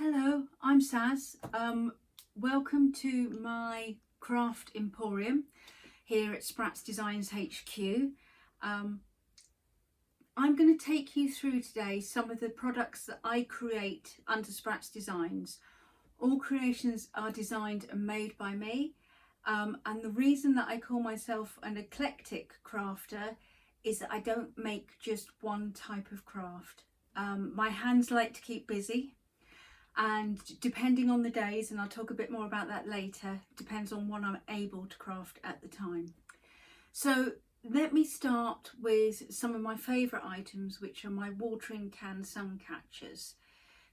Hello, I'm Saz. Welcome to my craft emporium here at Spratt's Designs HQ. I'm going to take you through today some of the products that I create under Spratt's Designs. All creations are designed and made by me, and the reason that I call myself an eclectic crafter is that I don't make just one type of craft. My hands like to keep busy. And depending on the days, and I'll talk a bit more about that later, depends on what I'm able to craft at the time. So let me start with some of my favourite items, which are my watering can sun catchers.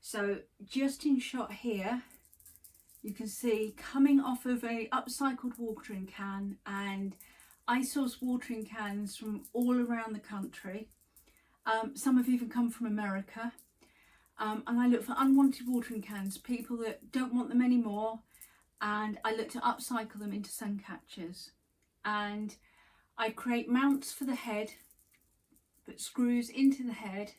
So just in shot here, you can see coming off of a upcycled watering can, and I source watering cans from all around the country. Some have even come from America. And I look for unwanted watering cans, people that don't want them anymore, and I look to upcycle them into sun catchers. And I create mounts for the head that screws into the head,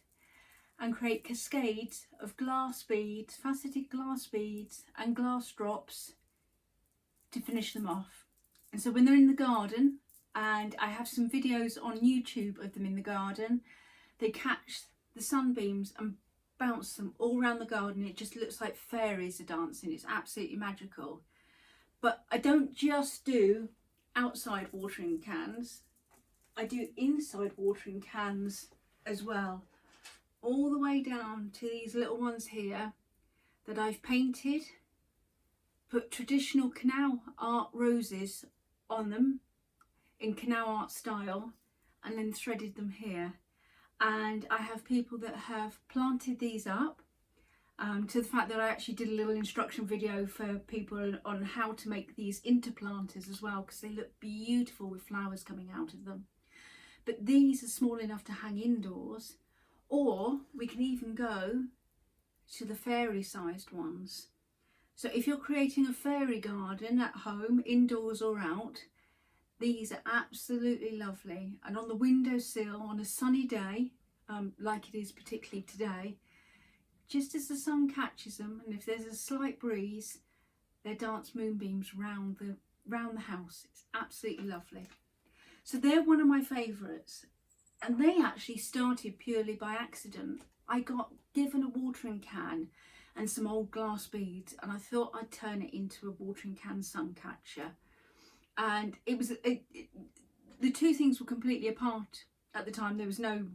and create cascades of glass beads, faceted glass beads and glass drops to finish them off. And so when they're in the garden, and I have some videos on YouTube of them in the garden, they catch the sunbeams and bounce them all around the garden. It just looks like fairies are dancing. It's absolutely magical. But I don't just do outside watering cans, I do inside watering cans as well, all the way down to these little ones here that I've painted, put traditional canal art roses on them in canal art style, and then threaded them here. And I have people that have planted these up, to the fact that I actually did a little instruction video for people on how to make these into planters as well, because they look beautiful with flowers coming out of them. But these are small enough to hang indoors, or we can even go to the fairy sized ones. So if you're creating a fairy garden at home, indoors or out, these are absolutely lovely. And on the windowsill on a sunny day, like it is particularly today, just as the sun catches them, and if there's a slight breeze, they dance moonbeams round the house. It's absolutely lovely. So they're one of my favourites, and they actually started purely by accident. I got given a watering can and some old glass beads, and I thought I'd turn it into a watering can sun catcher. And it was the two things were completely apart at the time. There was no,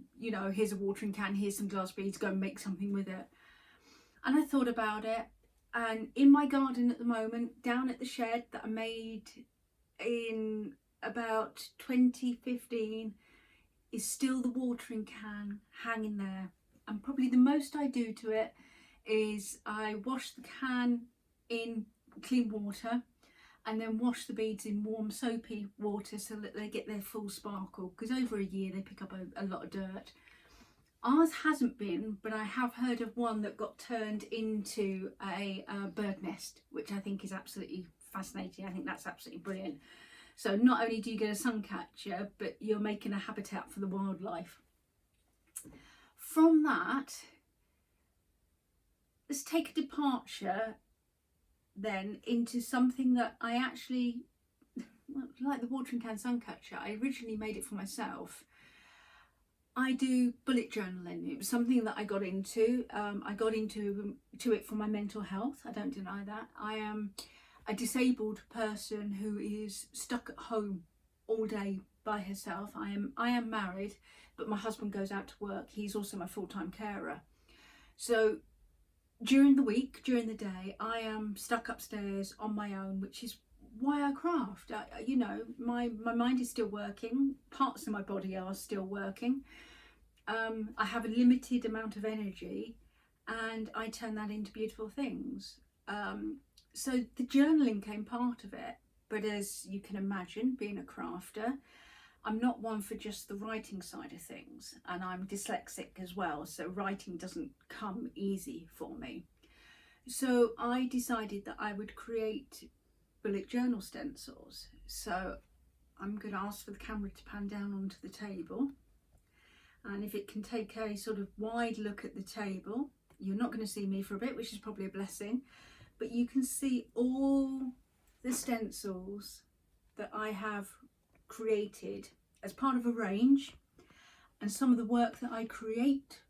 here's a watering can, here's some glass beads, go and make something with it. And I thought about it, and in my garden at the moment, down at the shed that I made in about 2015, is still the watering can hanging there. And probably the most I do to it is I wash the can in clean water, and then wash the beads in warm soapy water so that they get their full sparkle, because over a year they pick up a lot of dirt. Ours hasn't been, but I have heard of one that got turned into a bird nest, which I think is absolutely fascinating. I think that's absolutely brilliant. So not only do you get a sun catcher, but you're making a habitat for the wildlife. From that, let's take a departure then into something that I actually like, the watering can sun catcher. I originally made it for myself. I do bullet journaling. It was something that I got into. I got into it for my mental health. I don't deny that. I am a disabled person who is stuck at home all day by herself. I am married, but my husband goes out to work. He's also my full-time carer. So during the week, during the day, I am stuck upstairs on my own, which is why I craft. My mind is still working. Parts of my body are still working. I have a limited amount of energy, and I turn that into beautiful things. So the journaling came part of it. But as you can imagine, being a crafter, I'm not one for just the writing side of things, and I'm dyslexic as well, so writing doesn't come easy for me. So I decided that I would create bullet journal stencils. So I'm going to ask for the camera to pan down onto the table, and if it can take a sort of wide look at the table, You're not going to see me for a bit, which is probably a blessing, but you can see all the stencils that I have created as part of a range, and some of the work that I create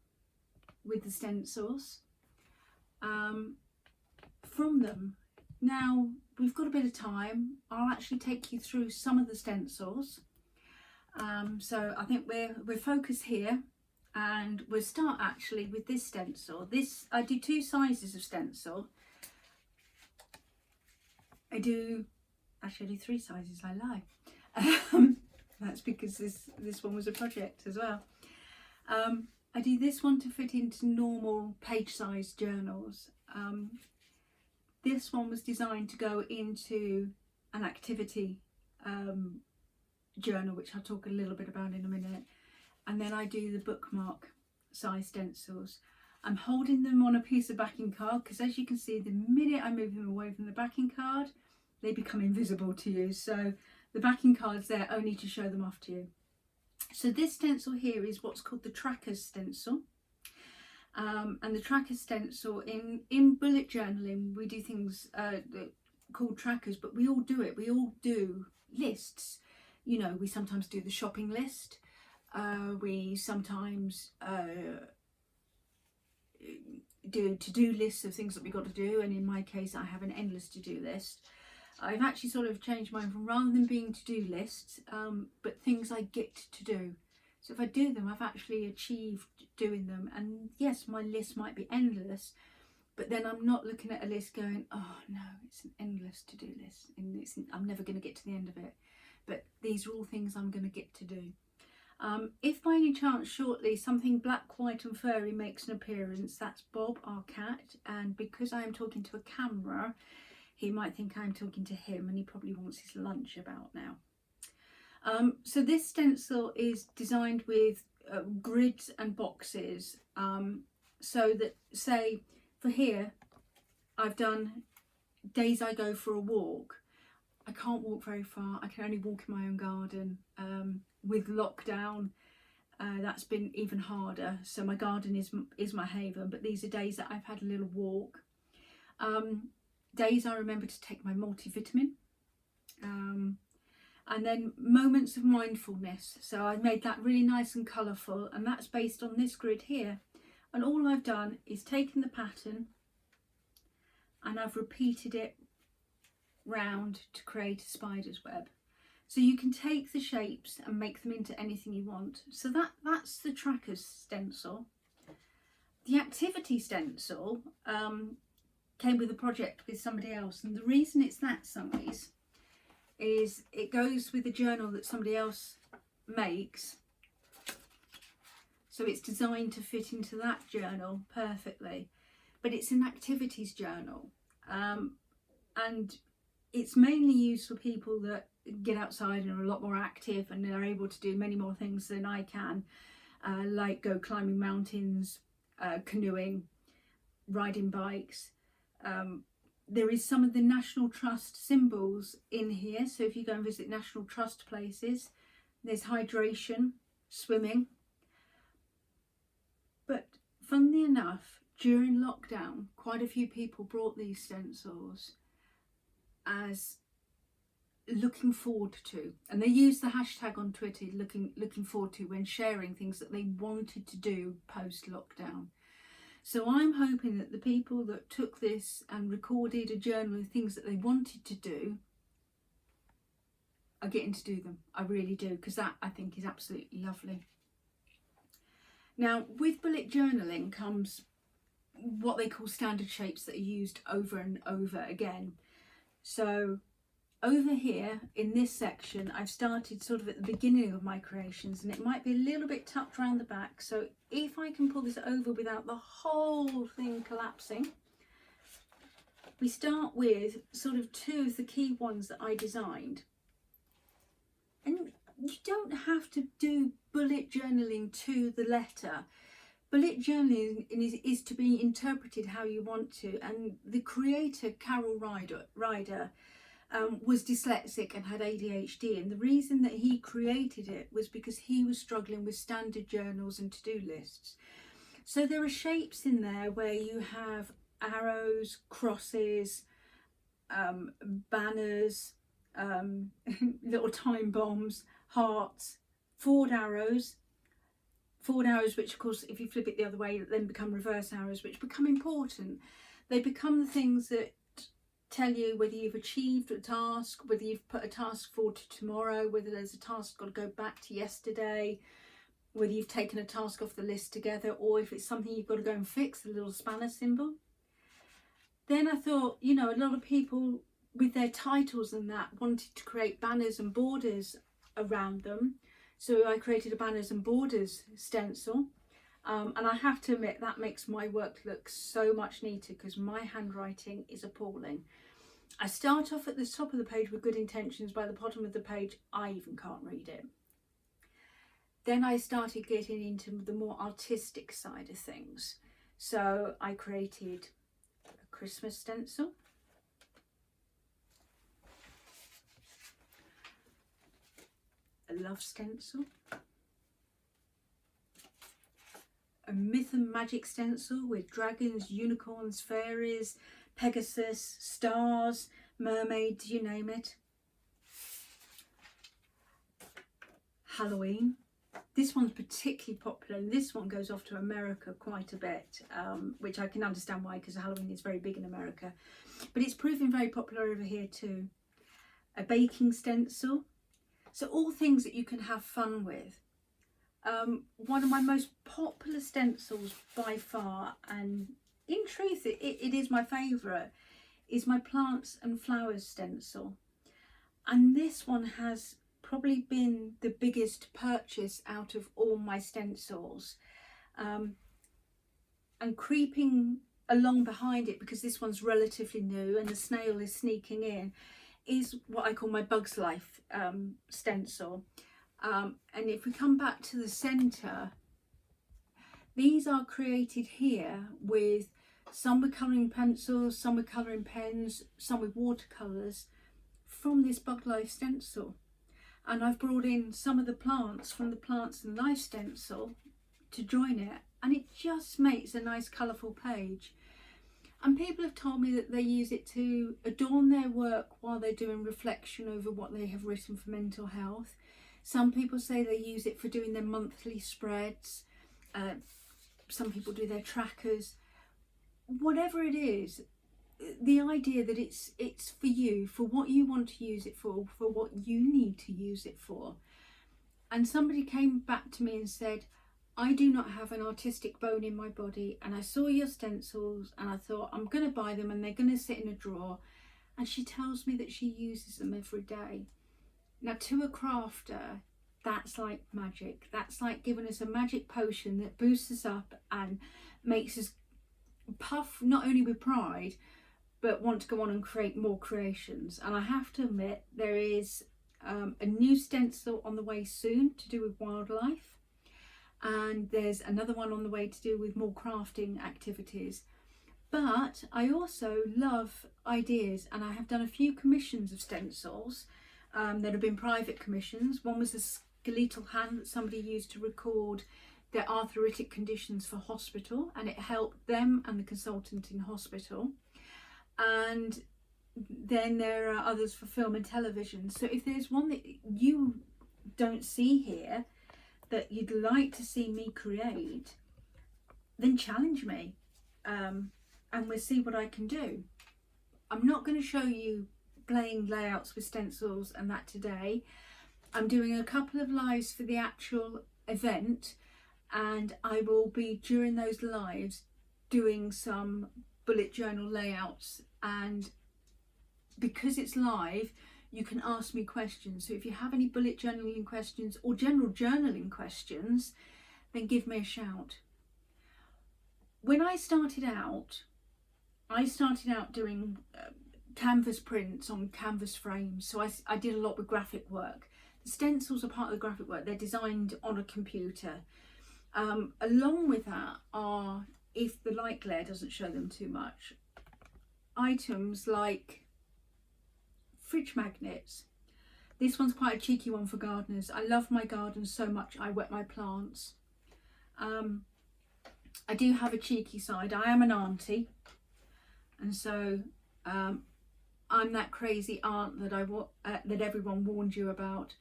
with the stencils from them. Now we've got a bit of time. I'll actually take you through some of the stencils. So I think we're focused here, and we'll start actually with this stencil. This, I do two sizes of stencil. I do three sizes. I lie. That's because this one was a project as well. I do this one to fit into normal page size journals. This one was designed to go into an activity journal, which I'll talk a little bit about in a minute. And then I do the bookmark size stencils. I'm holding them on a piece of backing card because, as you can see, the minute I move them away from the backing card, they become invisible to you. So the backing card's there only to show them off to you. So this stencil here is what's called the trackers stencil. And the tracker stencil, in bullet journaling, we do things called trackers, but we all do it. We all do lists. You know, we sometimes do the shopping list. We sometimes do to-do lists of things that we've got to do. And in my case, I have an endless to-do list. I've actually sort of changed mine from, rather than being to-do lists, but things I get to do. So if I do them, I've actually achieved doing them. And yes, my list might be endless, but then I'm not looking at a list going, oh no, it's an endless to-do list, and I'm never going to get to the end of it. But these are all things I'm going to get to do. If by any chance shortly something black, white and furry makes an appearance, that's Bob, our cat. And because I am talking to a camera, he might think I'm talking to him, and he probably wants his lunch about now. So this stencil is designed with grids and boxes, so that, say, for here, I've done days I go for a walk. I can't walk very far. I can only walk in my own garden. With lockdown, that's been even harder. So my garden is my haven, but these are days that I've had a little walk. Days I remember to take my multivitamin. And then moments of mindfulness. So I made that really nice and colourful, and that's based on this grid here. And all I've done is taken the pattern and I've repeated it round to create a spider's web. So you can take the shapes and make them into anything you want. So that's the trackers stencil. The activity stencil came with a project with somebody else, and the reason it's that size is it goes with the journal that somebody else makes, so it's designed to fit into that journal perfectly. But it's an activities journal, and it's mainly used for people that get outside and are a lot more active and are able to do many more things than I can, like go climbing mountains, canoeing, riding bikes. There is some of the National Trust symbols in here, so if you go and visit National Trust places, there's hydration, swimming. But funnily enough, during lockdown, quite a few people brought these stencils as looking forward to, and they used the hashtag on Twitter, looking forward to, when sharing things that they wanted to do post lockdown. So I'm hoping that the people that took this and recorded a journal of things that they wanted to do are getting to do them. I really do, because that, I think, is absolutely lovely. Now, with bullet journaling comes what they call standard shapes that are used over and over again. So over here in this section, I've started sort of at the beginning of my creations, and it might be a little bit tucked around the back. So if I can pull this over without the whole thing collapsing, we start with sort of two of the key ones that I designed. And you don't have to do bullet journaling to the letter. Bullet journaling is to be interpreted how you want to. And the creator, Carol Ryder, was dyslexic and had ADHD, and the reason that he created it was because he was struggling with standard journals and to-do lists. So there are shapes in there where you have arrows, crosses, banners, little time bombs, hearts, forward arrows, which of course if you flip it the other way then become reverse arrows, which become important. They become the things that tell you whether you've achieved a task, whether you've put a task forward to tomorrow, whether there's a task got to go back to yesterday, whether you've taken a task off the list together, or if it's something you've got to go and fix, the little spanner symbol. Then I thought, you know, a lot of people with their titles and that wanted to create banners and borders around them. So I created a banners and borders stencil. And I have to admit that makes my work look so much neater because my handwriting is appalling. I start off at the top of the page with good intentions. By the bottom of the page, I even can't read it. Then I started getting into the more artistic side of things. So I created a Christmas stencil, a love stencil, a myth and magic stencil with dragons, unicorns, fairies, Pegasus, stars, mermaids, you name it. Halloween. This one's particularly popular, and this one goes off to America quite a bit, which I can understand why, because Halloween is very big in America. But it's proving very popular over here too. A baking stencil. So all things that you can have fun with. One of my most popular stencils by far, and in truth it is my favourite, is my plants and flowers stencil. And this one has probably been the biggest purchase out of all my stencils. And creeping along behind it, because this one's relatively new and the snail is sneaking in, is what I call my Bugs Life stencil. And if we come back to the centre, these are created here with some with colouring pencils, some with colouring pens, some with watercolours from this Bug Life stencil. And I've brought in some of the plants from the Plants and Life stencil to join it, and it just makes a nice colourful page. And people have told me that they use it to adorn their work while they're doing reflection over what they have written for mental health. Some people say they use it for doing their monthly spreads. Some people do their trackers. Whatever it is, the idea that it's for you, for what you want to use it for what you need to use it for. And somebody came back to me and said, I do not have an artistic bone in my body, and I saw your stencils and I thought I'm going to buy them and they're going to sit in a drawer. And she tells me that she uses them every day. Now, to a crafter, that's like magic. That's like giving us a magic potion that boosts us up and makes us puff not only with pride but want to go on and create more creations. And I have to admit, there is a new stencil on the way soon to do with wildlife, and there's another one on the way to do with more crafting activities. But I also love ideas, and I have done a few commissions of stencils that have been private commissions. One was a skeletal hand that somebody used to record their arthritic conditions for hospital, and it helped them and the consultant in hospital. And then there are others for film and television. So if there's one that you don't see here that you'd like to see me create, then challenge me, and we'll see what I can do. I'm not going to show you playing layouts with stencils and that today. I'm doing a couple of lives for the actual event, and I will be during those lives doing some bullet journal layouts. And because it's live, you can ask me questions. So if you have any bullet journaling questions or general journaling questions, then give me a shout. When I started out doing canvas prints on canvas frames. So I did a lot with graphic work. The stencils are part of the graphic work. They're designed on a computer. Along with that are, if the light glare doesn't show them too much, items like fridge magnets. This one's quite a cheeky one for gardeners. I love my garden so much I wet my plants. I do have a cheeky side. I am an auntie, and so I'm that crazy aunt that everyone warned you about.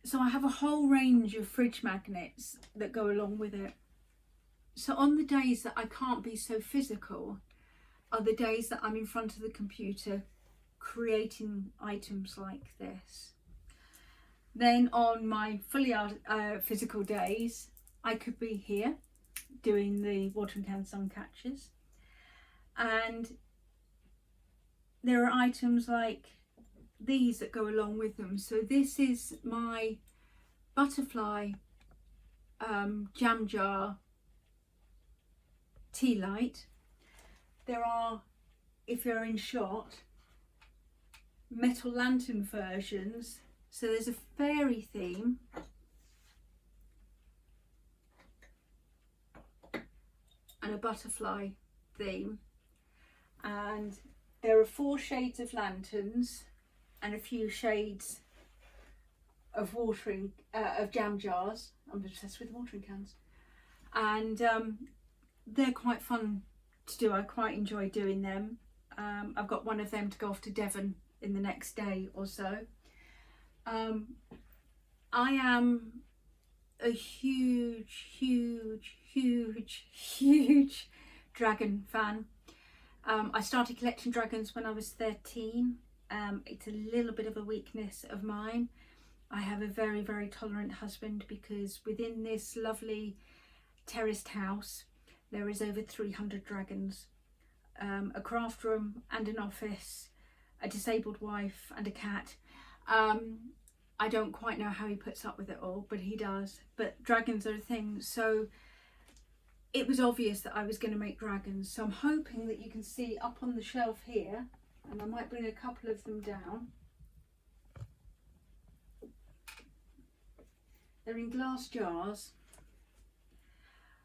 So I have a whole range of fridge magnets that go along with it. So on the days that I can't be so physical are the days that I'm in front of the computer creating items like this. Then on my fully physical days, I could be here doing the watering can sun catchers, and there are items like these that go along with them. So this is my butterfly jam jar tea light. There are, if you're in shot, metal lantern versions. So there's a fairy theme, and a butterfly theme, and there are 4 shades of lanterns and a few shades of of jam jars. I'm obsessed with watering cans, and they're quite fun to do. I quite enjoy doing them. I've got one of them to go off to Devon in the next day or so. I am a huge dragon fan. I started collecting dragons when I was 13. It's a little bit of a weakness of mine. I have a very tolerant husband, because within this lovely terraced house there is over 300 dragons, a craft room and an office, a disabled wife and a cat. I don't quite know how he puts up with it all, but he does. But dragons are a thing, so it was obvious that I was going to make dragons. So I'm hoping that you can see up on the shelf here, and I might bring a couple of them down. They're in glass jars.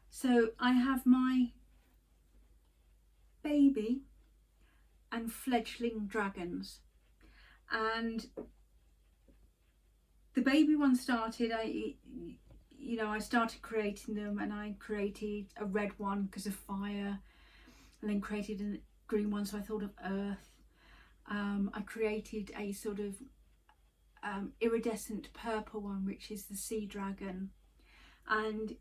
So I have my baby and fledgling dragons, and the baby one started, I started creating them, and I created a red one because of fire, and then created a green one, so I thought of earth. I created a sort of iridescent purple one, which is the sea dragon, and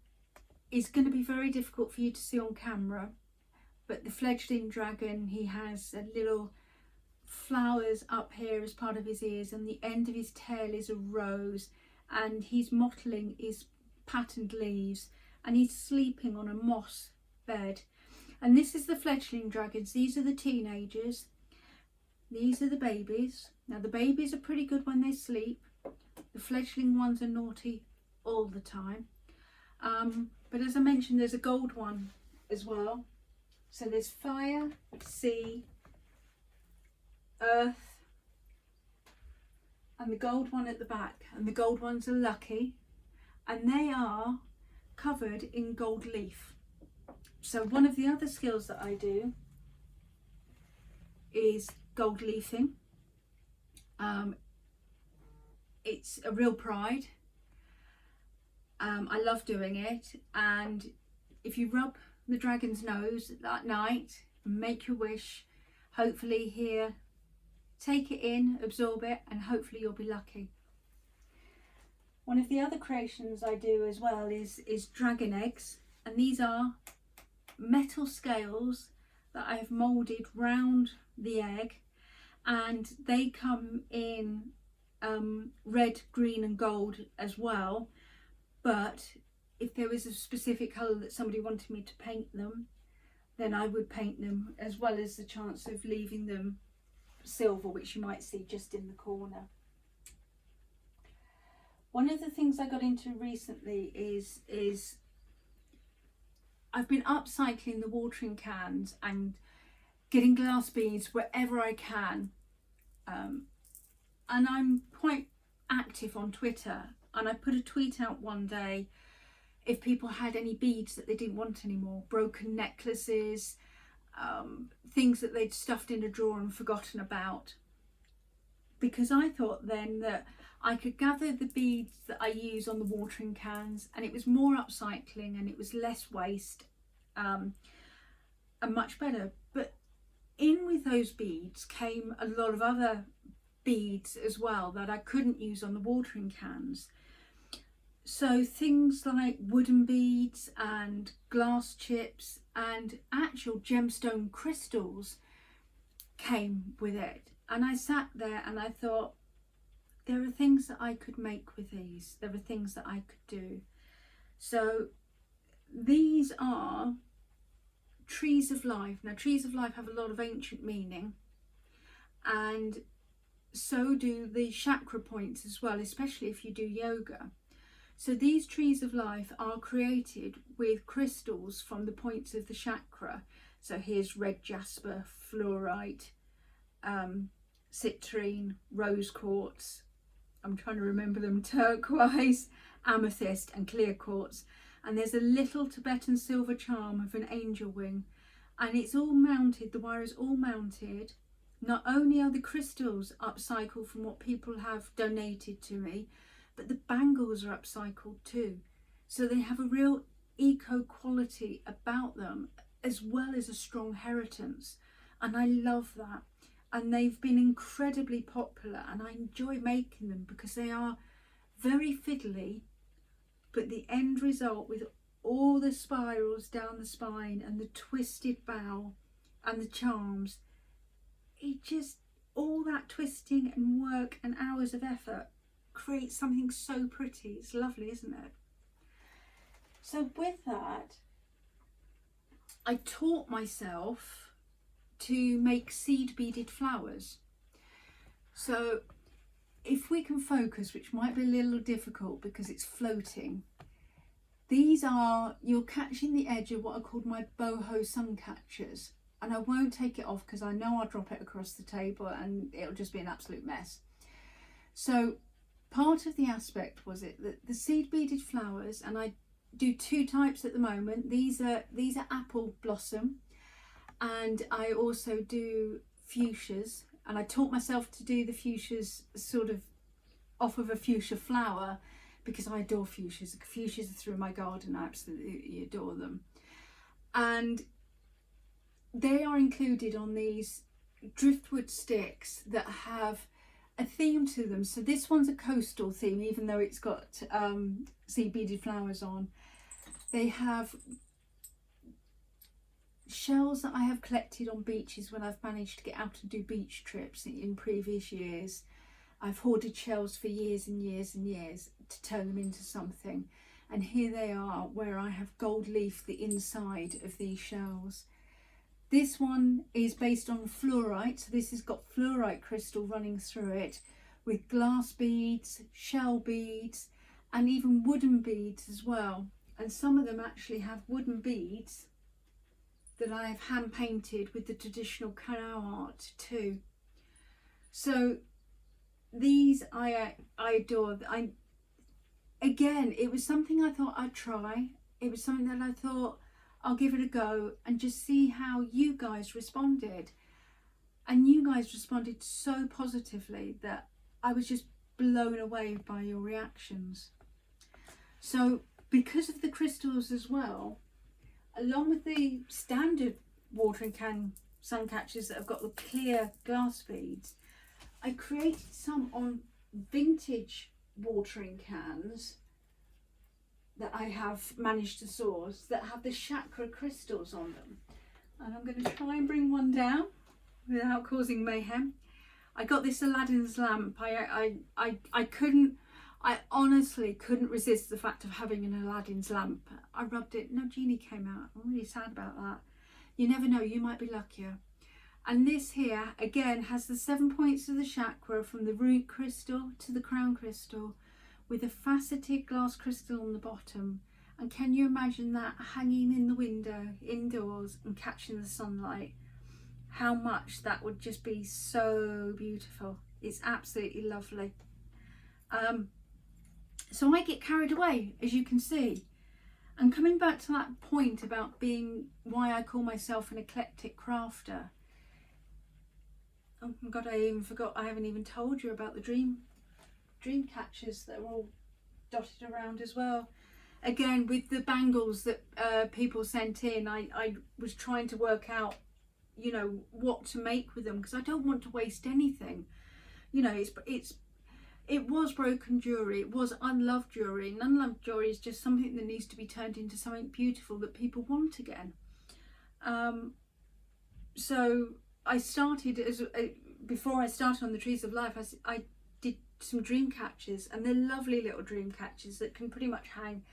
it's going to be very difficult for you to see on camera, but the fledgling dragon, he has a little flowers up here as part of his ears, and the end of his tail is a rose, and he's mottling his patterned leaves, and he's sleeping on a moss bed. And this is the fledgling dragons. These are the teenagers, these are the babies. Now the babies are pretty good when they sleep, the fledgling ones are naughty all the time. But as I mentioned, there's a gold one as well. So there's fire, sea, earth, and the gold one at the back, and the gold ones are lucky, and they are covered in gold leaf. So one of the other skills that I do is gold leafing. It's a real pride. I love doing it, and if you rub the dragon's nose that night, make your wish, hopefully here, take it in, absorb it, and hopefully you'll be lucky. One of the other creations I do as well is dragon eggs, and these are metal scales that I've moulded round the egg, and they come in red, green and gold as well. But if there was a specific colour that somebody wanted me to paint them, then I would paint them, as well as the chance of leaving them silver, which you might see just in the corner. One of the things I got into recently is I've been upcycling the watering cans and getting glass beads wherever I can, and I'm quite active on Twitter, and I put a tweet out one day if people had any beads that they didn't want anymore, broken necklaces, things that they'd stuffed in a drawer and forgotten about, because I thought then that I could gather the beads that I use on the watering cans, and it was more upcycling and it was less waste, and much better. But in with those beads came a lot of other beads as well that I couldn't use on the watering cans. So things like wooden beads and glass chips and actual gemstone crystals came with it. And I sat there and I thought, there are things that I could make with these. There are things that I could do. So these are trees of life. Now, trees of life have a lot of ancient meaning, and so do the chakra points as well, especially if you do yoga. So these trees of life are created with crystals from the points of the chakra. So here's red jasper, fluorite, citrine, rose quartz, I'm trying to remember them, turquoise, amethyst and clear quartz. And there's a little Tibetan silver charm of an angel wing, and it's all mounted, the wire is all mounted. Not only are the crystals upcycled from what people have donated to me, but the bangles are upcycled too. So they have a real eco quality about them, as well as a strong heritage. And I love that. And they've been incredibly popular, and I enjoy making them because they are very fiddly, but the end result with all the spirals down the spine and the twisted bow and the charms, it just, all that twisting and work and hours of effort creates something so pretty. It's lovely, isn't it? So with that, I taught myself to make seed beaded flowers. So if we can focus, which might be a little difficult because it's floating, these are, you're catching the edge of what are called my boho sun catchers, and I won't take it off because I know I'll drop it across the table and it'll just be an absolute mess. So part of the aspect was it that the seed beaded flowers, and I do two types at the moment. These are apple blossom, and I also do fuchsias, and I taught myself to do the fuchsias sort of off of a fuchsia flower because I adore fuchsias. Fuchsias are through my garden, I absolutely adore them. And they are included on these driftwood sticks that have a theme to them. So this one's a coastal theme, even though it's got seed beaded flowers on. They have shells that I have collected on beaches when I've managed to get out and do beach trips in previous years. I've hoarded shells for years and years and years to turn them into something. And here they are, where I have gold leaf the inside of these shells. This one is based on fluorite, so this has got fluorite crystal running through it, with glass beads, shell beads, and even wooden beads as well. And some of them actually have wooden beads that I have hand painted with the traditional canal art too. So these I adore. Again, it was something I thought I'd try. It was something that I thought I'll give it a go and just see how you guys responded. And you guys responded so positively that I was just blown away by your reactions. So because of the crystals as well, along with the standard watering can sun catchers that have got the clear glass beads, I created some on vintage watering cans that I have managed to source that have the chakra crystals on them. And I'm going to try and bring one down without causing mayhem. I got this Aladdin's lamp. I honestly couldn't resist the fact of having an Aladdin's lamp. I rubbed it, no genie came out. I'm really sad about that. You never know, you might be luckier. And this here, again, has the 7 points of the chakra from the root crystal to the crown crystal, with a faceted glass crystal on the bottom. And can you imagine that hanging in the window indoors and catching the sunlight? How much that would just be so beautiful. It's absolutely lovely. So I get carried away, as you can see. And coming back to that point about being why I call myself an eclectic crafter. Oh my God, I even forgot, I haven't even told you about the dream catchers that are all dotted around as well. again, with the bangles that people sent in, I was trying to work out, you know, what to make with them, because I don't want to waste anything. You know, it was broken jewellery, it was unloved jewellery, and unloved jewellery is just something that needs to be turned into something beautiful that people want again. So I started before I started on the Trees of Life, I did some dream catchers, and they're lovely little dream catchers that can pretty much hang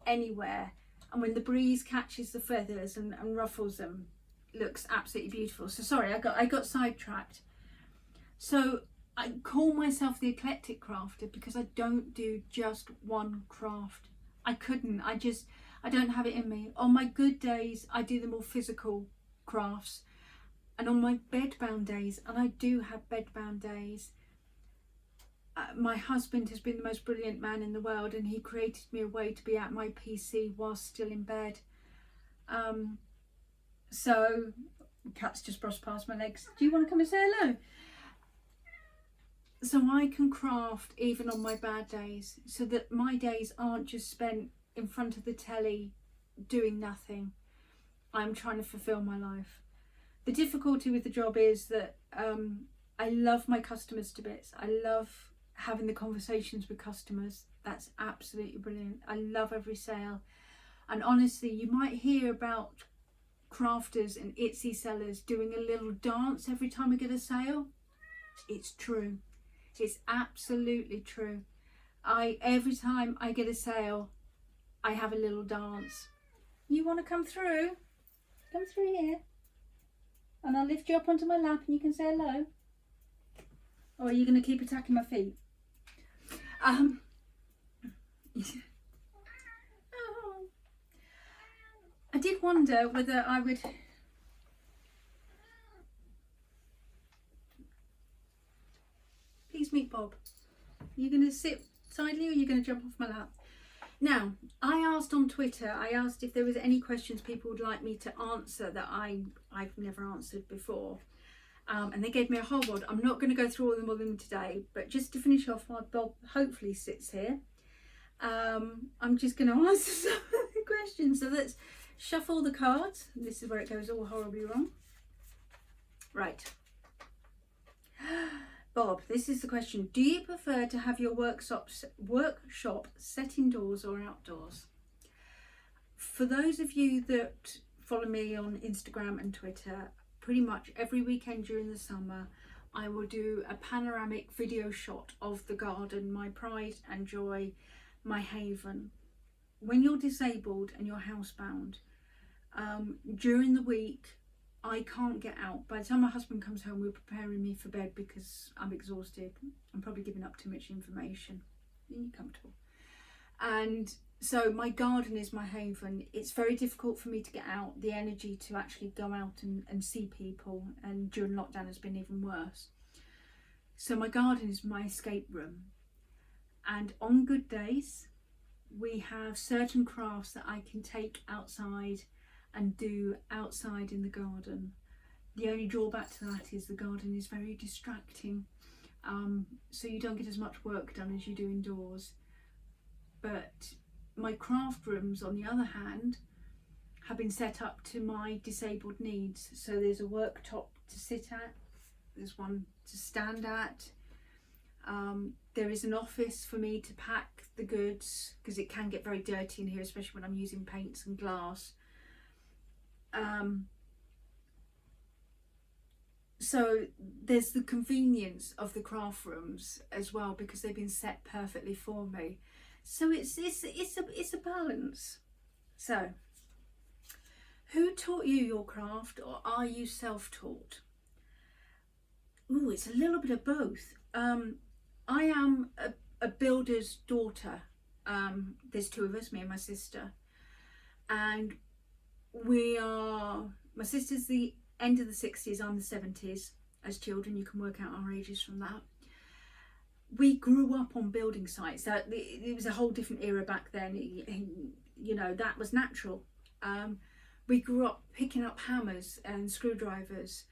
anywhere, and when the breeze catches the feathers and ruffles them, looks absolutely beautiful. So sorry, I got sidetracked. So I call myself the eclectic crafter because I don't do just one craft. I don't have it in me. On my good days, I do the more physical crafts, and on my bedbound days, and I do have bedbound days, my husband has been the most brilliant man in the world, and he created me a way to be at my PC whilst still in bed. So cat's just brushed past my legs. Do you want to come and say hello? So I can craft even on my bad days, so that my days aren't just spent in front of the telly doing nothing. I'm trying to fulfill my life. The difficulty with the job is that I love my customers to bits. I love having the conversations with customers. That's absolutely brilliant. I love every sale. And honestly, you might hear about crafters and Etsy sellers doing a little dance every time we get a sale. It's true. It's absolutely true. Every time I get a sale, I have a little dance. You want to come through? Come through here. And I'll lift you up onto my lap and you can say hello. Or are you going to keep attacking my feet? Oh. I did wonder whether I would... Please meet Bob. Are you going to sit sidely or are you going to jump off my lap? Now, I asked on Twitter, if there was any questions people would like me to answer that I've never answered before. And they gave me a whole lot. I'm not going to go through all of them today, but just to finish off while Bob hopefully sits here, I'm just going to answer some of the questions. So let's shuffle the cards. This is where it goes all horribly wrong. Right. Bob, this is the question. Do you prefer to have your workshop set indoors or outdoors? For those of you that follow me on Instagram and Twitter, pretty much every weekend during the summer, I will do a panoramic video shot of the garden, my pride and joy, my haven. When you're disabled and you're housebound, during the week, I can't get out. By the time my husband comes home, we're preparing me for bed because I'm exhausted. I'm probably giving up too much information. You're comfortable. And so my garden is my haven. It's very difficult for me to get out, the energy to actually go out and see people. And during lockdown has been even worse. So my garden is my escape room. And on good days, we have certain crafts that I can take outside and do outside in the garden. The only drawback to that is the garden is very distracting, so you don't get as much work done as you do indoors. But my craft rooms, on the other hand, have been set up to my disabled needs. So there's a worktop to sit at, there's one to stand at, there is an office for me to pack the goods, because it can get very dirty in here, especially when I'm using paints and glass. So there's the convenience of the craft rooms as well, because they've been set perfectly for me. So it's a balance. So, who taught you your craft, or are you self-taught? Ooh, it's a little bit of both. I am a builder's daughter. There's two of us, me and my sister, and my sister's the end of the 60s, I'm the 70s. As children, you can work out our ages from that. We grew up on building sites. It was a whole different era back then. You know, that was natural. We grew up picking up hammers and screwdrivers.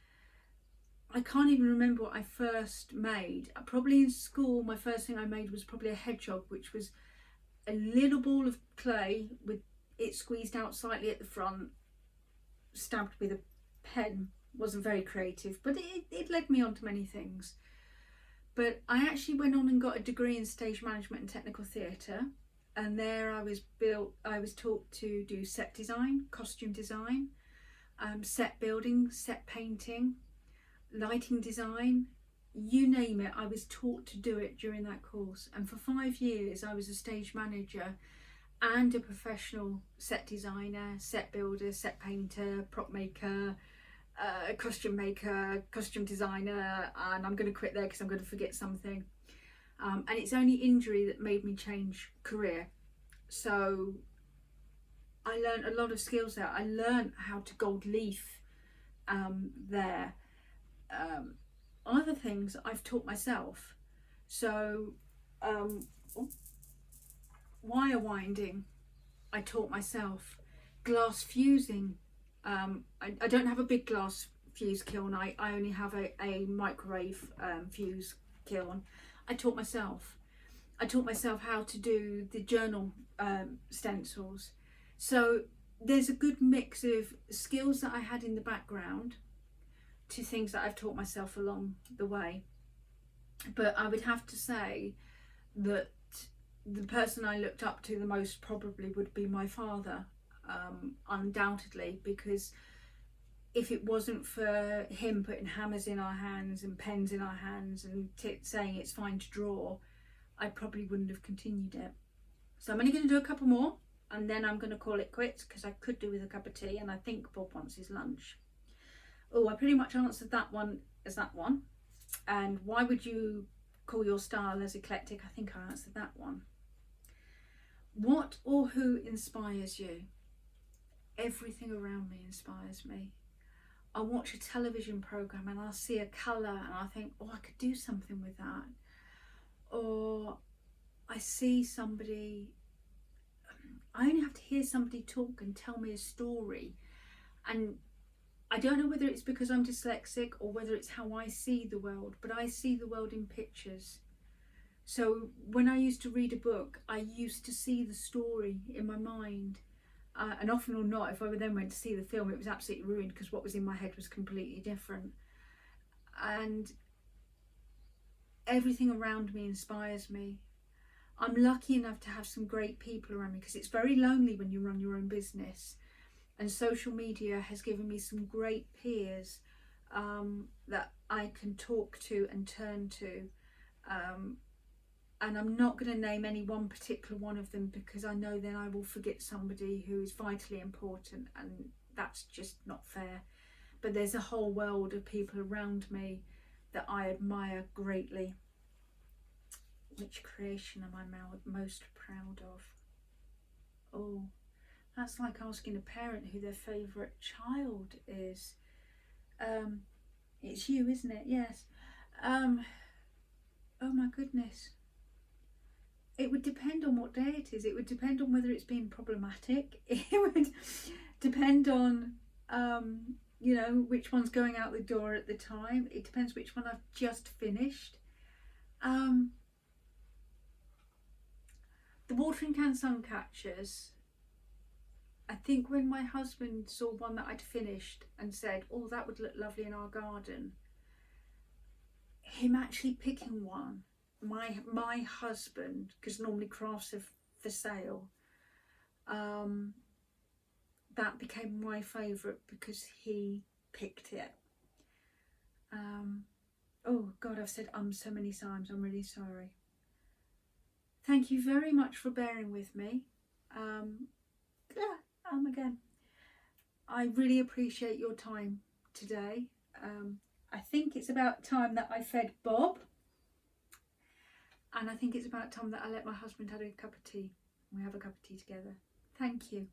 I can't even remember what I first made. Probably in school, my first thing I made was probably a hedgehog, which was a little ball of clay with it squeezed out slightly at the front, stabbed with a pen. Wasn't very creative, but it led me on to many things. But I actually went on and got a degree in stage management and technical theatre, and there I was taught to do set design, costume design, set building, set painting, lighting design, you name it. I was taught to do it during that course, and for 5 years I was a stage manager and a professional set designer, set builder, set painter, prop maker, costume maker, costume designer, and I'm going to quit there because I'm going to forget something. And it's only injury that made me change career. So I learned a lot of skills there. I learned how to gold leaf there. Other things I've taught myself. So wire winding, I taught myself. Glass fusing, I don't have a big glass fuse kiln. I only have a microwave fuse kiln. I taught myself. I taught myself how to do the journal stencils. So there's a good mix of skills that I had in the background to things that I've taught myself along the way. But I would have to say that the person I looked up to the most probably would be my father, undoubtedly, because if it wasn't for him putting hammers in our hands and pens in our hands and saying it's fine to draw, I probably wouldn't have continued it. So I'm only going to do a couple more and then I'm going to call it quits, because I could do with a cup of tea and I think Bob wants his lunch. Oh, I pretty much answered that one as that one. And why would you call your style as eclectic? I think I answered that one. What or who inspires you? Everything around me inspires me. I watch a television program and I'll see a colour and I think, oh, I could do something with that. Or I see somebody, I only have to hear somebody talk and tell me a story, and I don't know whether it's because I'm dyslexic or whether it's how I see the world, but I see the world in pictures. So when I used to read a book, I used to see the story in my mind. And often or not, if I then went to see the film, it was absolutely ruined because what was in my head was completely different. And everything around me inspires me. I'm lucky enough to have some great people around me, because it's very lonely when you run your own business. And social media has given me some great peers that I can talk to and turn to. And I'm not going to name any one particular one of them, because I know then I will forget somebody who is vitally important, and that's just not fair. But there's a whole world of people around me that I admire greatly. Which creation am I most proud of? Oh, that's like asking a parent who their favourite child is. It's you, isn't it? Yes. Oh my goodness. It would depend on what day it is. It would depend on whether it's been problematic. It would depend on, you know, which one's going out the door at the time. It depends which one I've just finished. The watering can sun catchers, I think when my husband saw one that I'd finished and said, oh, that would look lovely in our garden, him actually picking one, my husband, because normally crafts are for sale, that became my favourite because he picked it. Oh God, I've said so many times, I'm really sorry. Thank you very much for bearing with me. Again, I really appreciate your time today. I think it's about time that I fed Bob, and I think it's about time that I let my husband have a cup of tea. We have a cup of tea together. Thank you.